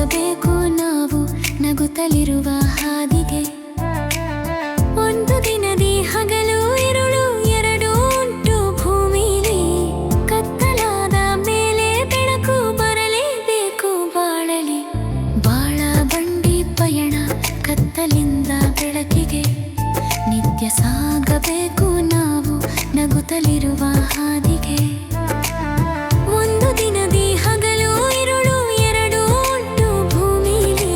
ಸಾಗಬೇಕು ನಾವು ನಗುತ್ತಲಿರುವ ಹಾದಿಗೆ. ಒಂದು ದಿನದಿ ಹಗಲು ಇರುಳು ಎರಡು ಉಂಟು ಭೂಮಿಲಿ. ಕತ್ತಲಾದ ಮೇಲೆ ಬೆಳಕು ಬರಲೇಬೇಕು ಬಾಳಲಿ. ಬಾಳ ಬಂಡಿ ಪಯಣ ಕತ್ತಲಿಂದ ಬೆಳಕಿಗೆ. ನಿತ್ಯ ಸಾಗಬೇಕು ನಾವು ನಗುತ್ತಲಿರುವ ಹಾದಿಗೆ. ಒಂದು ದಿನದಿ ಹಗಲು ಇರುಳು ಎರಡು ಉಂಟು ಭೂಮಿಲಿ.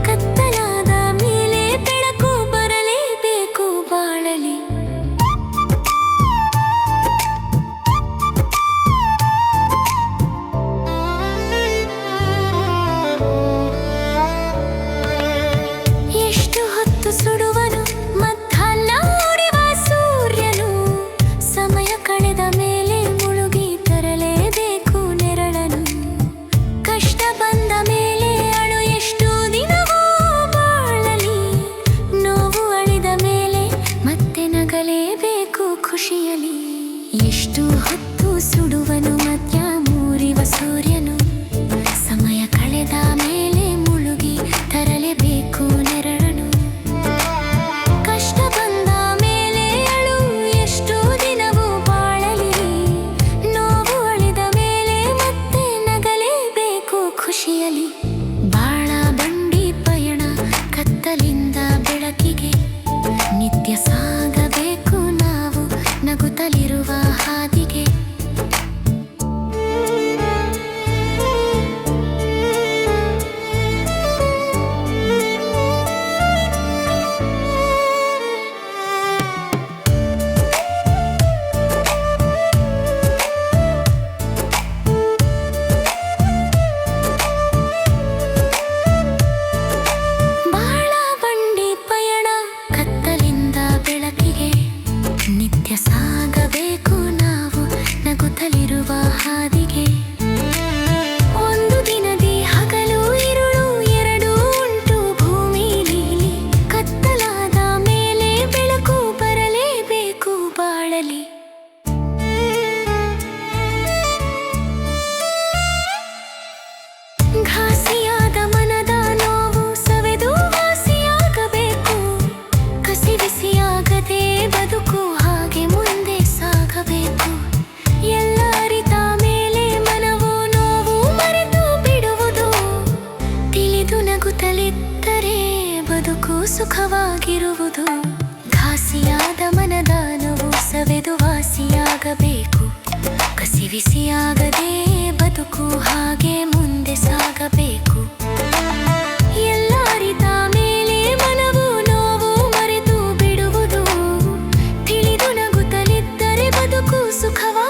ಕತ್ತಲಾದ ಮೇಲೆ ಬೆಳಕು ಬರಲೇಬೇಕು ಬಾಳಲಿ. ಎಷ್ಟು ಹೊತ್ತು ಸುಡುವನು ಮಧ್ಯಾಹ್ನ ಉರಿವ ಸೂರ್ಯನು. ಸಮಯ ಕಳೆದ ಮೇಲೆ ಮುಳುಗಿ ತರಲೇಬೇಕು ನೆರಳನು. ಕಷ್ಟ ಬಂದ ಮೇಲೆ ಅಳು ಎಷ್ಟು ದಿನವೂ ಬಾಳಲಿ. ನೋವು ಅಳಿದ ಮೇಲೆ ಮತ್ತೆ ನಗಲೇಬೇಕು ಖುಷಿಯಲಿ. ಎಷ್ಟು ಹೊತ್ತು ಸುಡುವನು ಮಧ್ಯ ಮೂರಿವ ಸೂರ್ಯನು. ಸಮಯ ಕಳೆದ ಮೇಲೆ ಮುಳುಗಿ ತರಲೇಬೇಕು ನೆರಳನು. ಕಷ್ಟ ಬಂದ ಮೇಲೆ ಅಳು ಎಷ್ಟು ದಿನವೂ ಬಾಳಲಿ. ನೋವು ಅಳಿದ ಮೇಲೆ ಮತ್ತೆ ನಗಲೇಬೇಕು ಖುಷಿಯಲಿ. ಬಾಳ ಬಂಡಿ ಪಯಣ ಕತ್ತಲಿಂದ ಬೆಳಕಿಗೆ. ನಿತ್ಯ ಸಾಗಬೇಕು ನಾವು ನಗುತ್ತಲಿರುವ ಹಾದಿಗೆ. ಬಾಳ ಬಂಡಿ ಪಯಣ ಕತ್ತಲಿಂದ ಬೆಳಕಿಗೆ. ನಿತ್ಯ ಸಾಗಬೇಕು ನಾವು ನಗುತ್ತಲಿರುವ ಹಾದಿಗೆ. ಒಂದು ದಿನದಿ ಹಗಲು ಇರುಳು ಎರಡು ಉಂಟು ಭೂಮಿಲಿ. ಕತ್ತಲಾದ ಮೇಲೆ ಬೆಳಕು ಬರಲೇಬೇಕು ಬಾಳಲಿ. ಘಾಸಿಯಾದ ಮನದ ನೋವು ಸವೆದು ವಾಸಿಯಾಗಬೇಕು. ಕಸಿ ಬಿಸಿಯಾಗದೆ ಬದುಕು ಹಾಗೆ ಮುಂದೆ ಸಾಗಬೇಕು. ಎಲ್ಲ ಅರಿತ ಮೇಲೆ ಮನವು ನೋವು ಮರೆತು ಬಿಡುವುದು. ತಿಳಿದು ನಗುತ್ತಲಿದ್ದರೆ ಬದುಕು ಸುಖವಾಗಿರುವುದು. ಘಾಸಿಯಾದ ಮನದ ನೋವು ಸವೆದು ವಾಸಿಯಾಗಬೇಕು. ಕಸಿ ಬಿಸಿಯಾಗದೆ ಬದುಕು ಹಾಗೆ ಮುಂದೆ ಸಾಗಬೇಕು. ಎಲ್ಲ ಅರಿತ ಮೇಲೆ ಮನವು ನೋವು ಮರೆತು ಬಿಡುವುದು. ತಿಳಿದು ನಗುತ್ತಲಿದ್ದರೆ ಬದುಕು ಸುಖವಾಗಿ